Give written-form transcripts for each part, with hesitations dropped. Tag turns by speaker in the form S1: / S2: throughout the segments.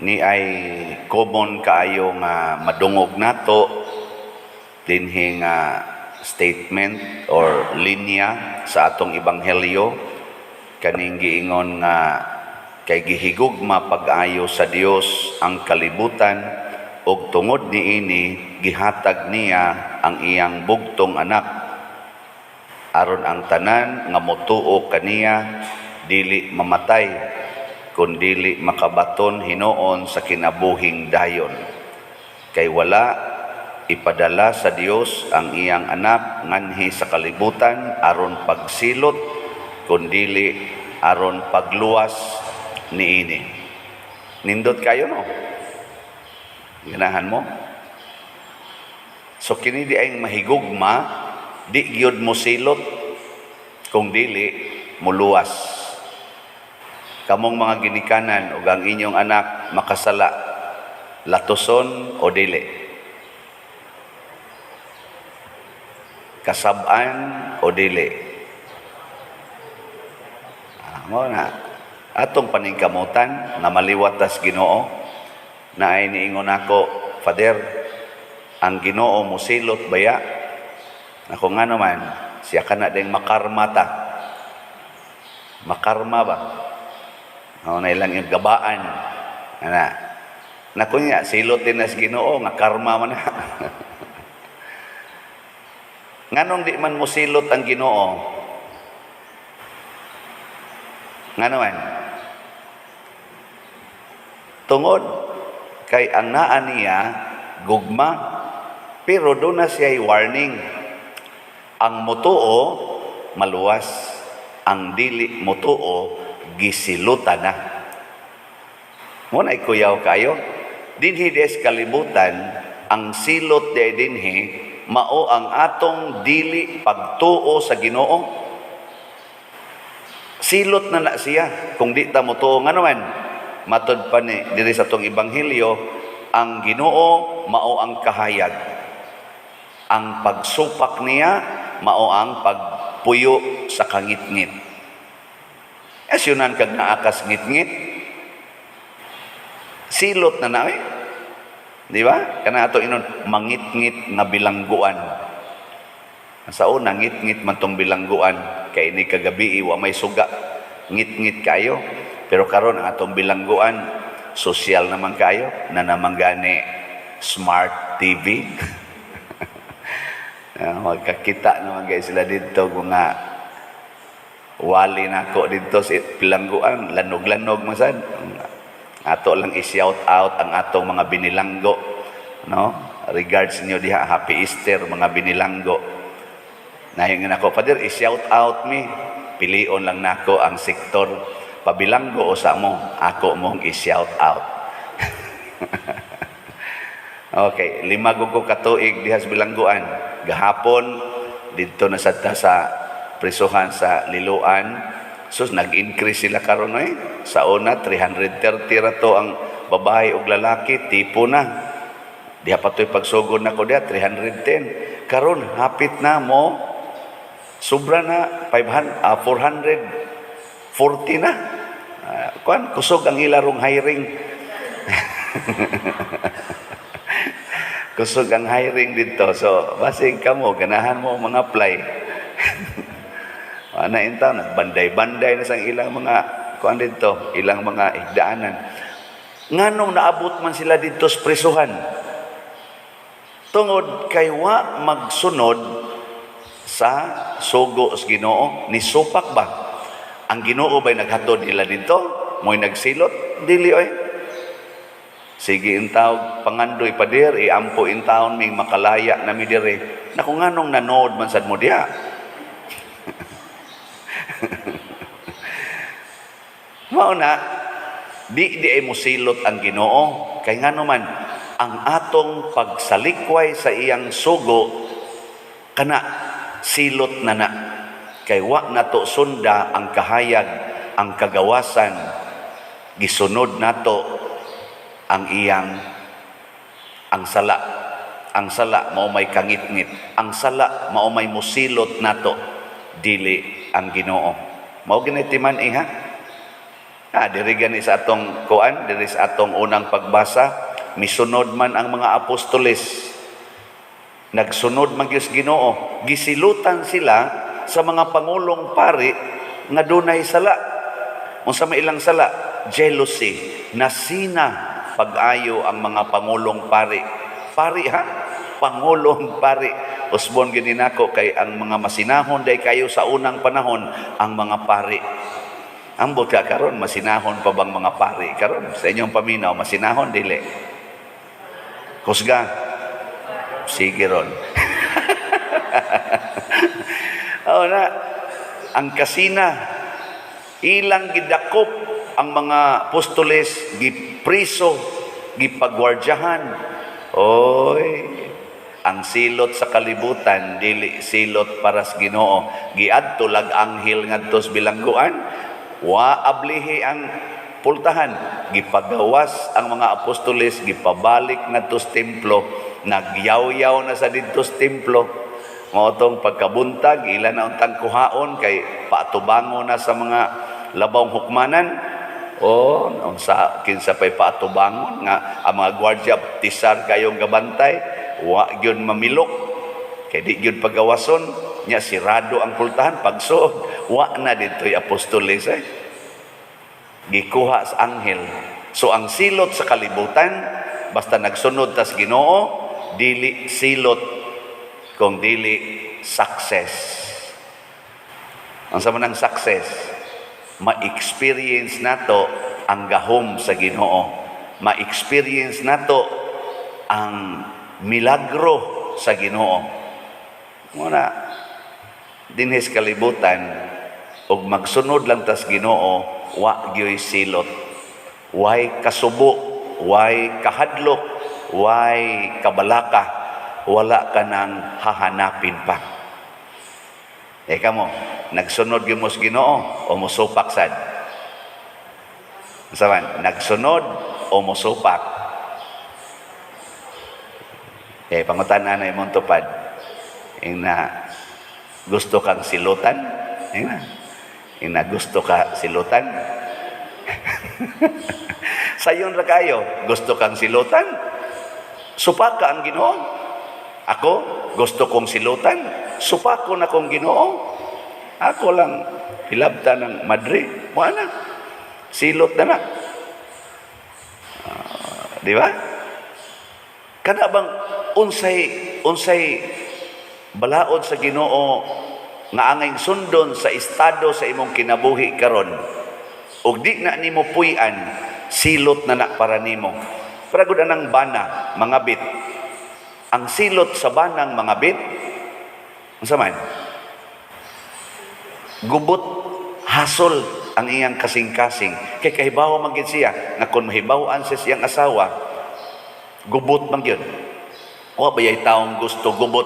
S1: ni ay common kaayo nga madungog nato dinhi nga statement or linya sa atong ebanghelyo kaning giingon nga kay gihigugma pag-ayo sa Dios ang kalibutan ug tungod niini gihatag niya ang iyang bugtong anak aron ang tanan nga motuo kaniya dili mamatay kundili makabaton hinuon sa kinabuhing dayon. Kay wala ipadala sa Dios ang iyang anak nganhi sa kalibutan aron pagsilot kundili aron pagluwas niini. Nindot kayo no? Ganahan mo? So kini di ay mahigugma, di gyud mo silot kung dili muluwas. Kamong mga ginikanan ug ang inyong anak makasala, latuson o dili, kasab-an o dili. Mo na atong paningkamutan nga maliwatas Ginoo na ay niingon ako, Father, ang Ginoo musilot baya? Ako nga naman, siya ka na ding makarma ta. Makarma ba? Na ilang yung gabaan. Naku niya, silot din na si Ginoo, nga karma man na. Nganong di man mo silot ang Ginoo? Nga naman, tungod kay ang naa niya gugma, pero doon na siya warning. Ang mutuo maluwas, ang dili mutuo gisilutan na. Muna ikuyaw kayo, dinhi des kalibutan, ang silot de dinhi mao ang atong dili pagtuo sa Ginoo. Silot na siya kung di ta mutuo. Nga naman, matud pa ni diri sa tong ebanghelyo, ang Ginoo mao ang kahayag. Ang pagsupak niya mao ang pagpuyo sa kangitngit. Asyunan kag naakas ngitngit. Silot na eh. Di ba? Kana ato inon mangitngit nga bilangguan. Sa una ngitngit man tong bilangguan kay ini kagabi wa may suga. Ngitngit kayo. Pero karon ang atong bilangguan social naman kayo na naman gani smart TV. Magkakita naman guys sila dito mga wali nako dito sa bilangguan, lanog-lanog masad. Ato lang i-shout out ang atong mga binilanggo, no? Regards niyo diha, Happy Easter mga binilanggo. Nahingan ako, Father, i-shout out me. Pilion lang nako ang sektor pabilanggo o sa mo, ako mong i-shout out. Okay, 5 gugo katuig diha sa bilangguan. Gahapon dito na sa prisuhan sa Liloan. So nag-increase sila karon Sa una 330 rato ang babae ug lalaki, tipo na. Diha patoy pagsugod nako diha 310. Karon hapit na mo sobra na 440 na. Kuan kusog ang ilarong hiring. Kusog ang hiring dito. So basig kamo ganahan mo mga apply. Intaw, nagbanday-banday na sa ilang mga kuan dito, ilang mga igdaanan. Nganong naabot man sila dito sa prisuhan? Tungod kay wa magsunod sa sugo sa Ginoo, ni supak ba? Ang Ginoo ba'y naghatod nila dito? Mo'y nagsilot? Dili oy. Sige intaw, pangandoy pa dir, iampo intawon ming makalaya na mi dire. Naku nganong nanood man sad mo diha? Mao na di ay musilot ang Ginoo kay ngano man ang atong pagsalikway sa iyang sugo kana silot na kay wa nato sunda ang kahayag, ang kagawasan, gisunod nato ang sala mao may kangitngit, ang sala mao may musilot nato, dili ang Ginoo. Mao ginitiman iha. Diri gani sa atong kuan, diri sa atong unang pagbasa, misunod man ang mga apostoles. Nagsunod man gyud Ginoo. Gisilutan sila sa mga pangulong pari nga dunay sala. Unsa may ilang sala? Jealousy. Nasina pag-ayo ang mga pangulong pari. Pari ha? Pangulong pari. Usbon gini nako kay ang mga masinahon day kayo sa unang panahon ang mga pari. Ang buta karon masinahon pa bang mga pari karon sa inyong paminaw masinahon dili? Kusga. Sige ron. Na ang kasina ilang gidakop ang mga apostoles gipriso gipagwardyahan. Oy, ang silot sa kalibutan dili silot para sa Ginoo. Giadto lag anghel ngadto sa bilangguan, wa ablihi ang pultahan. Gipagawas ang mga apostoles, gipabalik ngadto sa templo, nagyaw-yaw na sa didto sa templo. Motong pagkabuntag ilan na untang kuhaon kay paatubango na sa mga labawng hukmanan. Sa kinsa pay paatubangon nga ang mga gwardiya tisar kayong gabantay, wa gyud mamilok kay di gyud pagawason nya sirado ang pultahan pagsuod wa na ditoy apostoles gikuha sa anghel. So ang silot sa kalibutan basta nagsunod tas Ginoo dili silot kung dili success. Ang sama ng success, ma-experience nato ang gahom sa Ginoo. Ma-experience nato ang milagro sa Ginoo. Muna, dinhes kalibutan, ug magsunod lang tas Ginoo, wa gyoy silot. Way kasubo, way kahadlok, way kabalaka, wala ka nang hahanapin pa. Kamo, nagsunod gyud mo sa Ginoo o mosupak sad? Saman, nagsunod o mosupak? Pangutan-an na imong tupad. Ina gusto kang silutan? Ina gusto ka silutan? Sayon ra kayo, gusto kang silutan? Supak ka ang Ginoo? Ako, gusto kong silutan, supako na kong Ginoo. Ako lang, hilabta ng Madrid. Wala, silot na. Di ba? Kana bang unsay balaod sa Ginoo nga angay sundon sa estado sa imong kinabuhi karon. Ug di na nimo puy-an, silot na para nimo. Para gud anang bana, mga bit. Ang silot sa banang mga bit, unsa man? Gubot, hasol ang iyang kasing-kasing. Kay kahibaw man gyud siya nga kun mahibaw-an sa siyang asawa, gubot man gyud. Wa bayay taong gusto gubot.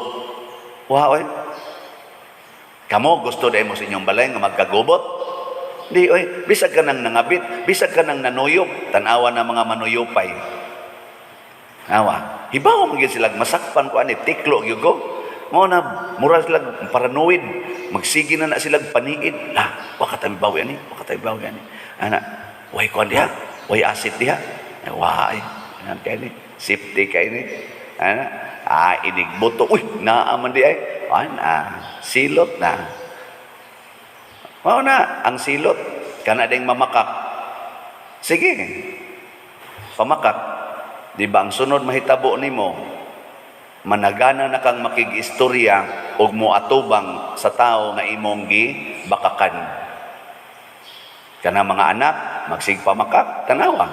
S1: Wa oy. Kamo gusto dai mo sa inyong balay nga magkagubot? Di oy, bisag ka nang nangabit, bisag ka nang nanuyop, tan-awa na mga manuyopay. Awa, hibaw man gyud sila masakpan ko ani tiklo gyud ko. Mao na mura sila paranoid, magsige na sila paniid. Wa ka tayo bawi ani, wa ka tayo bawi ani. Ana, way ko diha, way asit diha. Way, nan kay ni, safety kay ni. Ana, inigboto, uy, naaman di ay. Silot na. Mao na ang silot kana ding mamakak. Sige. Pamakak. Di ba ang sunod mahitabo nimo, managana na kang makigistorya ug moatubang sa tao nga imong gibakakan. Kana mga anak, magsigpamakak, tanawa.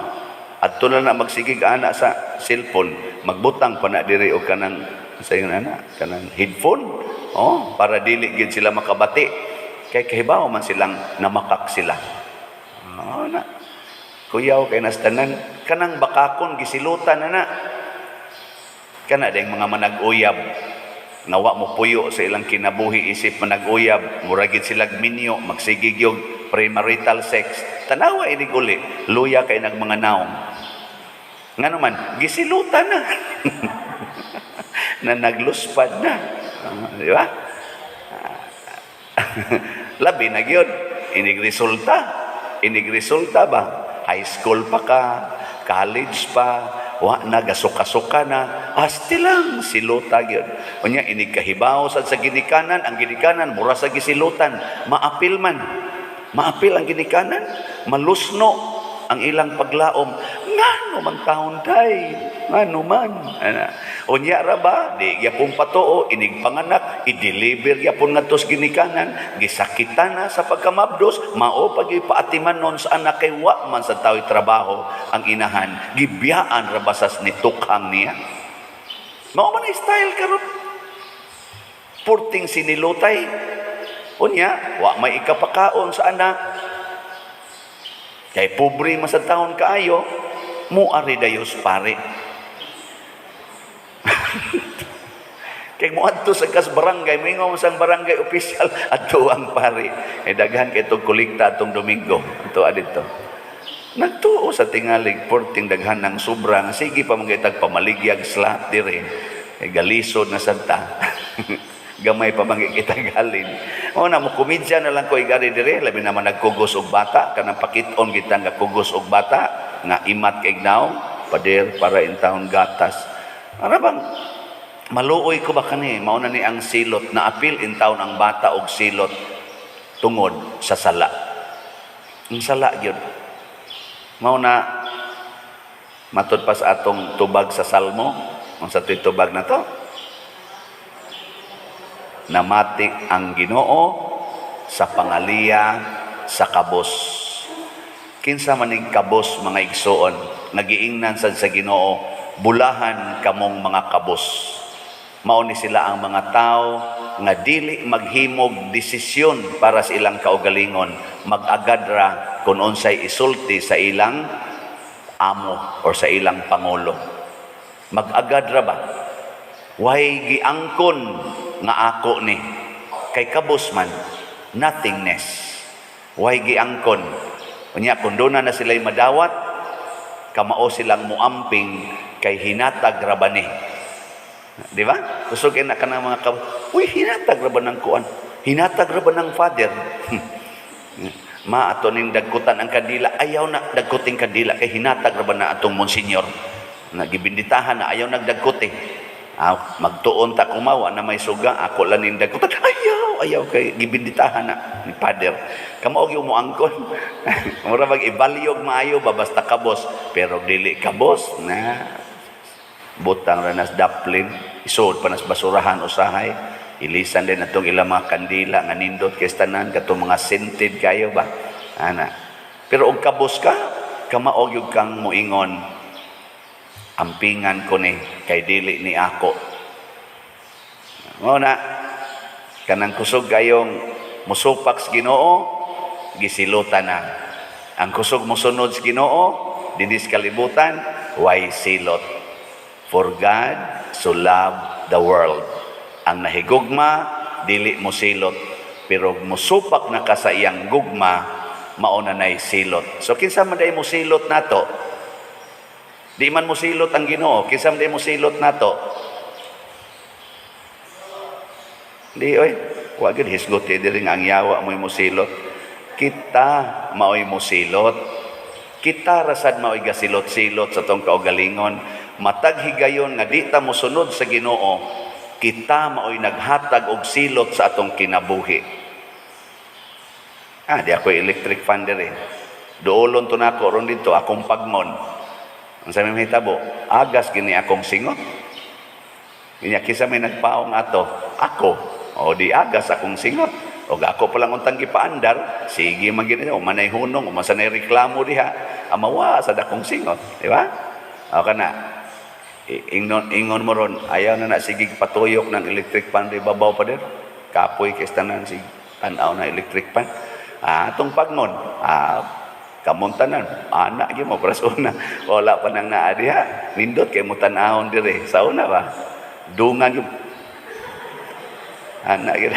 S1: Adto na magsigig anak sa cellphone, magbutang pa na diri og kanang sa ingon anak, kanang headphone. Para dili gid sila makabati. Kay kahibaw man silang namakak sila. Na. Kuyaw kay nastanan kanang bakakon gisilutan na. Kana dayang mga manag-uyab nawa mo puyo sa ilang kinabuhi isip manag-uyab muragid sila minyo magsigig yung premarital sex. Tanawa inig uli luya kay nag mga naong. Ngano man gisilutan na. Na nagluspad na. Di ba? Labi na gyud inig resulta. inig resulta ba? High school pa ka, college pa, wa na gasuka-suka na, asti lang siluta gyud. Unya inig kahibaw sa ginikanan, ang ginikanan mura sa gisilutan, maapil man. Maapil ang ginikanan, malusno ang ilang paglaom. Ngano man taon day, ngano man. Unya ra ba, di gyapon patuo, inig panganak, i-deliver gyapon ngadto sa ginikanan, gisakitan na sa pagkamabdos, mao pag ipaatiman non sa anak kay wa man sa tao'y trabaho ang inahan, gibiyaan ra basas ni tukhang niya. Mao man style karon. Purting sinilutay. Unya, wa may ikapakaon sa anak. Kay pobre man sa taon kaayo, muari dayos pare. Kay mo adto sa kas barangay, mingaw sang barangay official adto ang pare. Daghan kay tong kolekta atong Domingo. Adto adito. Nagtuo sa tingalig porting daghan ng sobra nga sige pa mangitag pamaligyag slot dire. Kay galisod na santa. Gamay pa mangikita galin. O na mo komedya na lang ko igari dire, labi naman nagkugos og bata, kanang pakiton kita nga kugos og bata, nga imat kay gnaw, pader para in taon gatas. Ara bang maluoy ko ba kani, mao na ni ang silot na apil in taon ang bata og silot tungod sa sala. Ang sala gyud. Mao na matud pa sa atong tubag sa Salmo, unsa toy tubag na to? Namati ang Ginoo sa pangaliya sa kabos. Kinsa maning kabos mga igsoon, nagiingnan sad sa Ginoo, bulahan kamong mga kabos. Mao ni sila ang mga tao nga dili maghimog desisyon para sa ilang kaugalingon, mag-agadra kung unsay isulti sa ilang amo or sa ilang pangulo. Mag-agadra ba? Way giangkon nga ako ni kay kabos man nothingness. Way giangkon. Unya kun doon na sila'y madawat, kamao silang muamping kay hinatag rabani. Di ba? Kusugin na ka ng mga uy, hinatag raban ng kuan. Hinatag raban ng father. Ma ato ning dagkutan ang kadila, ayaw na dagkuting kadila kay hinatag raban na atong monsenyor. Nagibinditahan na ayaw nagdagkuti. Magtuon ta kumawa na may suga, ako lang ning dagkutan. Ayaw kay gibinditahan na ni father. Kamo og umuangkon. Mura mag-ibalyog maayo ba basta kabos, pero dili kabos na butang ranas daplin, isod pa nas basurahan usahay, ilisan din atong ilang mga kandila nga nindot kay tanan katong mga scented kayo ba ana. Pero og kabos ka, kamaog yung kang muingon, ampingan ko ni kay dili ni ako. Mao na kanang kusog kayong musupak sa Ginoo, gisilutan na. Ang kusog mosunod sa Ginoo dinis kalibutan, way silot. For God so loved the world. Ang nahigugma, dili mo silot. Pero musupak na ka sa iyang gugma, mauna na'y silot. So kinsa man day mo silot nato? Di man mo silot ang Ginoo. Kinsa man day mo silot nato? Di oy, wa gid hisgote diri nga ang yawa mo silot. Kita maoy mo silot. Kita rasad maoy gasilot-silot sa tong kaugalingon. Matag higayon nga di ta mosunod sa Ginoo, kita maoy naghatag og silot sa atong kinabuhi. Di ako electric fan diri. Doolon to nako ron dito akong pagmon. Ang sa may hitabo, agas gini akong singot. Inya kisa may nagpaong ato, ako. O di agas akong singot. O ako palang untang gipaandar, sige magin o manay hunong, o masanay reklamo diha, amawa sa dakong singot, di ba? O kana. Ingon mo ron, ayaw na sige patuyok ng electric fan di babaw pa din. Kapoy kistanan sige tanaw na electric fan. Atong pagmon, kamuntanan, anak gyud mo prasuna. Wala pa nang naa diha. Nindot kay mo tan-awon dire. Sa una ba? Dungan gyud. Anak gyud.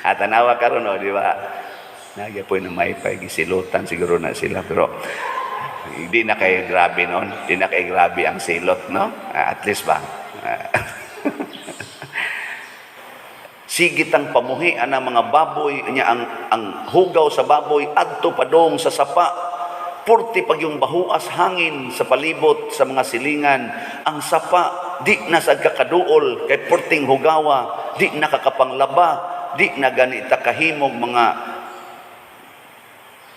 S1: Tanawa karon o, di ba? Nagyapoy na may pagisilutan siguro na sila pero hindi na kay grabe noon. Hindi na kay grabe ang silot, no? At least ba? Sigitang pamuhi ang mga baboy niya, ang hugaw sa baboy adto padong sa sapa. Purti pag yung bahuas hangin sa palibot sa mga silingan, ang sapa di na sad kakaduol kay purting hugawa, di na kakapanglaba, di na ganita kahimog mga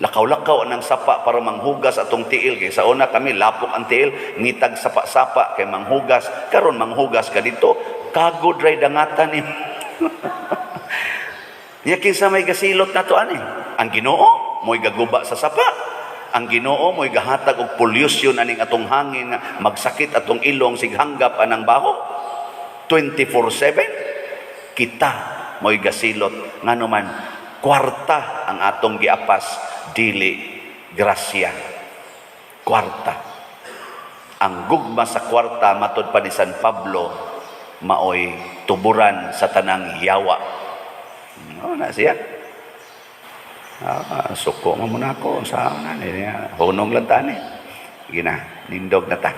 S1: lakaw-lakaw ng sapa para manghugas atong tiil. Kay sa una kami lapok ang tiil, ngitag sapa-sapa kay manghugas. Karon manghugas ka dito, kagod ray dangatan ni. Nya kinsa may gasilot nato ani? Ang Ginoo mo'y gaguba sa sapa. Ang Ginoo mo'y gahatag og pollution aning atong hangin nga magsakit atong ilong sighanggap anang baho. 24/7 kita mo'y gasilot ngano man kwarta ang atong giapas, dili grasya. Kwarta. Ang gugma sa kwarta matud pa ni San Pablo maoy tuburan sa tanang yawa. No na siya. Suko mo muna ako sa hunong lang tani. Gina, nindog na ta.